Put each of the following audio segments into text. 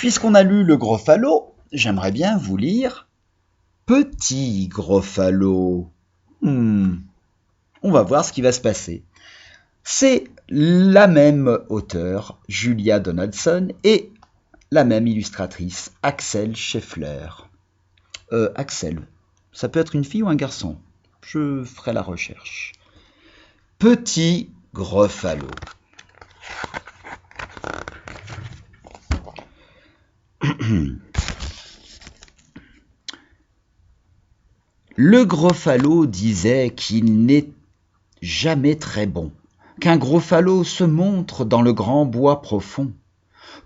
Puisqu'on a lu le Gruffalo, j'aimerais bien vous lire Petit Gruffalo. On va voir ce qui va se passer. C'est la même auteure, Julia Donaldson, et la même illustratrice, Axel Scheffler. Axel, ça peut être une fille ou un garçon. Je ferai la recherche. Petit Gruffalo. Le Gruffalo disait qu'il n'est jamais très bon, qu'un Gruffalo se montre dans le grand bois profond.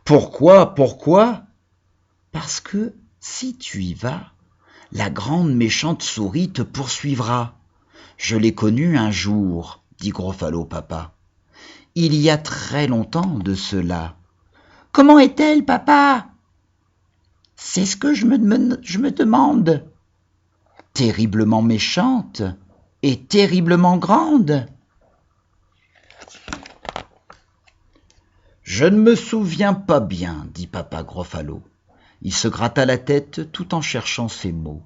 Pourquoi? Parce que si tu y vas, la grande méchante souris te poursuivra. Je l'ai connue un jour, dit Gruffalo papa. Il y a très longtemps de cela. Comment est-elle, papa? C'est ce que je me demande. Terriblement méchante et terriblement grande. Je ne me souviens pas bien, dit papa Gruffalo. Il se gratta la tête tout en cherchant ses mots.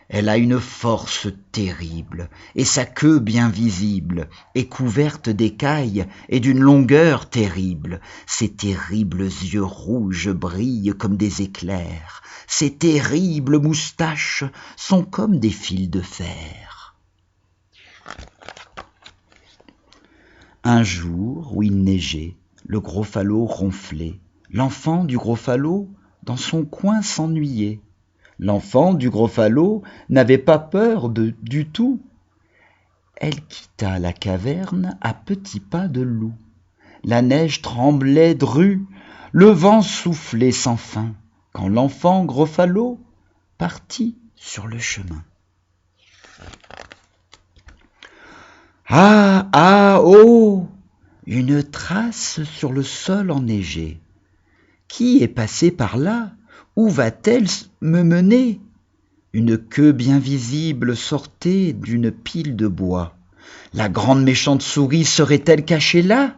Elle a une force terrible, et sa queue bien visible est couverte d'écailles et d'une longueur terrible. Ses terribles yeux rouges brillent comme des éclairs. Ses terribles moustaches sont comme des fils de fer. Un jour où il neigeait, le Gruffalo ronflait. L'enfant du Gruffalo, dans son coin, s'ennuyait. L'enfant du Gruffalo n'avait pas peur du tout. Elle quitta la caverne à petits pas de loup. La neige tremblait drue, le vent soufflait sans fin, quand l'enfant Gruffalo partit sur le chemin. Ah, ah, oh! Une trace sur le sol enneigé. Qui est passé par là? Où va-t-elle me mener? Une queue bien visible sortait d'une pile de bois. La grande méchante souris serait-elle cachée là?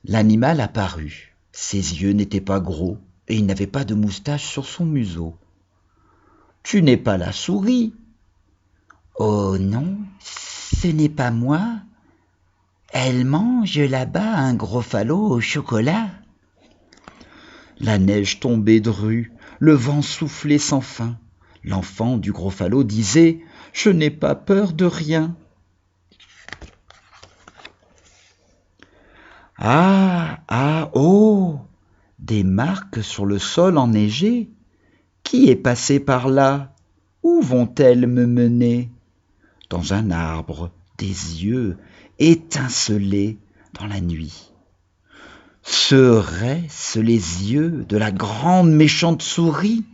L'animal apparut. Ses yeux n'étaient pas gros et il n'avait pas de moustache sur son museau. « Tu n'es pas la souris ?»« Oh non, ce n'est pas moi. Elle mange là-bas un Gruffalo au chocolat. » La neige tombait drue, le vent soufflait sans fin. L'enfant du Gruffalo disait « Je n'ai pas peur de rien. » Ah, ah, oh! Des marques sur le sol enneigé. Qui est passé par là? Où vont-elles me mener? Dans un arbre, des yeux étincelaient dans la nuit. Seraient-ce les yeux de la grande méchante souris?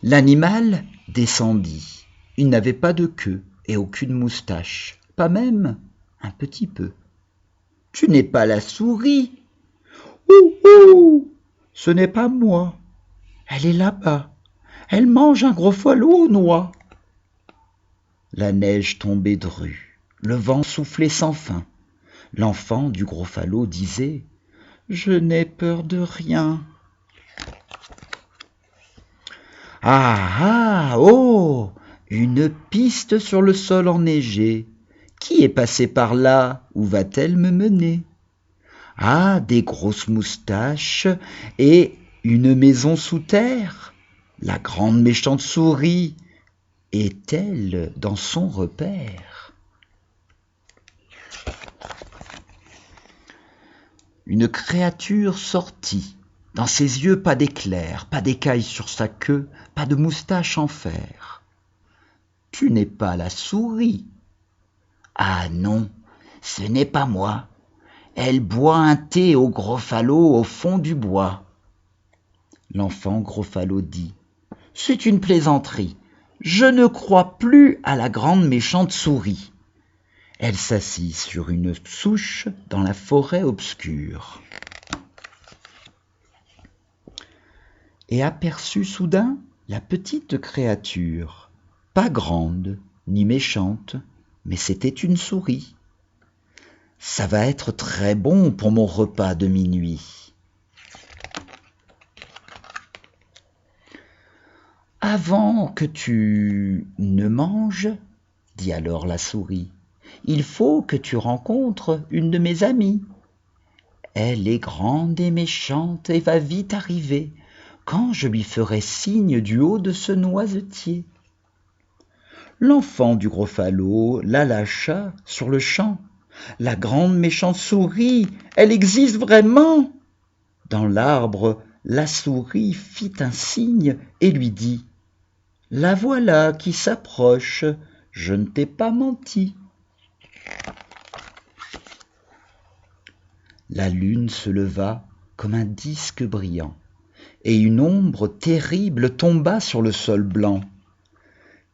L'animal descendit. Il n'avait pas de queue et aucune moustache, pas même un petit peu. « Tu n'es pas la souris. »« Ouh, ouh, ce n'est pas moi. Elle est là-bas. Elle mange un Gruffalo aux noix. » La neige tombait drue, le vent soufflait sans fin. L'enfant du Gruffalo disait « Je n'ai peur de rien. » Ah, ah, oh! Une piste sur le sol enneigé. Qui est passé par là? Où va-t-elle me mener? Ah, des grosses moustaches et une maison sous terre. La grande méchante souris est-elle dans son repère? Une créature sortit. Dans ses yeux, pas d'éclair, pas d'écailles sur sa queue, pas de moustache en fer. « Tu n'es pas la souris. »« Ah non, ce n'est pas moi. Elle boit un thé au Gruffalo au fond du bois. » L'enfant Gruffalo dit « C'est une plaisanterie. Je ne crois plus à la grande méchante souris. » Elle s'assit sur une souche dans la forêt obscure et aperçut soudain la petite créature, pas grande ni méchante, mais c'était une souris. Ça va être très bon pour mon repas de minuit. Avant que tu ne manges, dit alors la souris, il faut que tu rencontres une de mes amies. Elle est grande et méchante et va vite arriver quand je lui ferai signe du haut de ce noisetier. L'enfant du gros falot la lâcha sur le champ. La grande méchante souris, elle existe vraiment. Dans l'arbre, la souris fit un signe et lui dit « La voilà qui s'approche, je ne t'ai pas menti. » La lune se leva comme un disque brillant, et une ombre terrible tomba sur le sol blanc.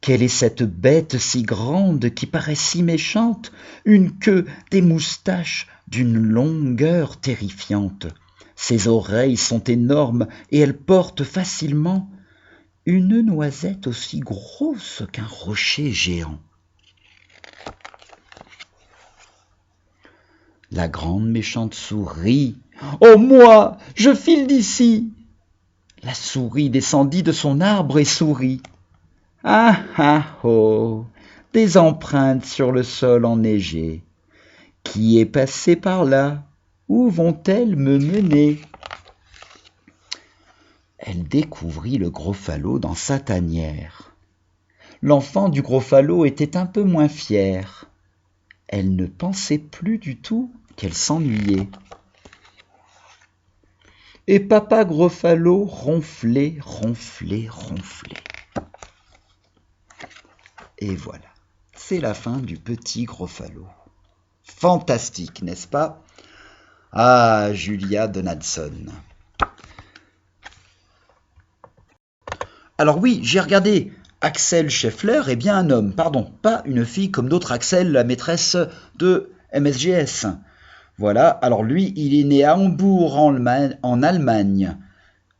Quelle est cette bête si grande qui paraît si méchante, une queue, des moustaches, d'une longueur terrifiante. Ses oreilles sont énormes et elle porte facilement une noisette aussi grosse qu'un rocher géant. La grande méchante souris. « Oh moi, je file d'ici !» La souris descendit de son arbre et sourit. « Ah ah oh, des empreintes sur le sol enneigé. Qui est passé par là? Où vont-elles me mener ?» Elle découvrit le gros falot dans sa tanière. L'enfant du gros falot était un peu moins fier. Elle ne pensait plus du tout qu'elle s'ennuyait. Et papa gros falot ronflait, ronflait, ronflait. Et voilà, c'est la fin du petit gros falot. Fantastique, n'est-ce pas? Ah, Julia Donaldson. Alors oui, j'ai regardé. Axel Scheffler est bien un homme, pardon, pas une fille comme d'autres Axel, la maîtresse de MSGS. Voilà, alors lui, il est né à Hambourg en Allemagne.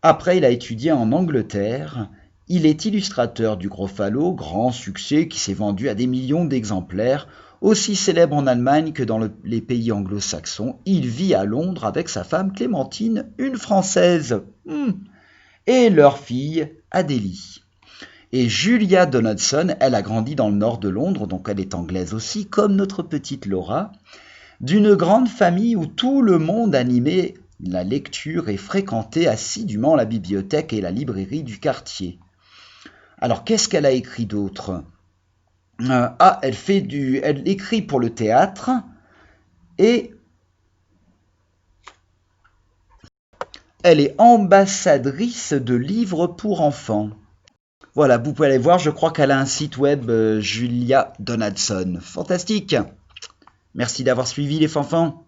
Après, il a étudié en Angleterre. Il est illustrateur du Gros Falot, grand succès qui s'est vendu à des millions d'exemplaires, aussi célèbre en Allemagne que dans les pays anglo-saxons. Il vit à Londres avec sa femme Clémentine, une Française, et leur fille Adélie. Et Julia Donaldson, elle a grandi dans le nord de Londres, donc elle est anglaise aussi, comme notre petite Laura, d'une grande famille où tout le monde animait la lecture et fréquentait assidûment la bibliothèque et la librairie du quartier. Alors, qu'est-ce qu'elle a écrit d'autre ? Elle écrit pour le théâtre et elle est ambassadrice de livres pour enfants. Voilà, vous pouvez aller voir, je crois qu'elle a un site web, Julia Donaldson. Fantastique! Merci d'avoir suivi les fanfans.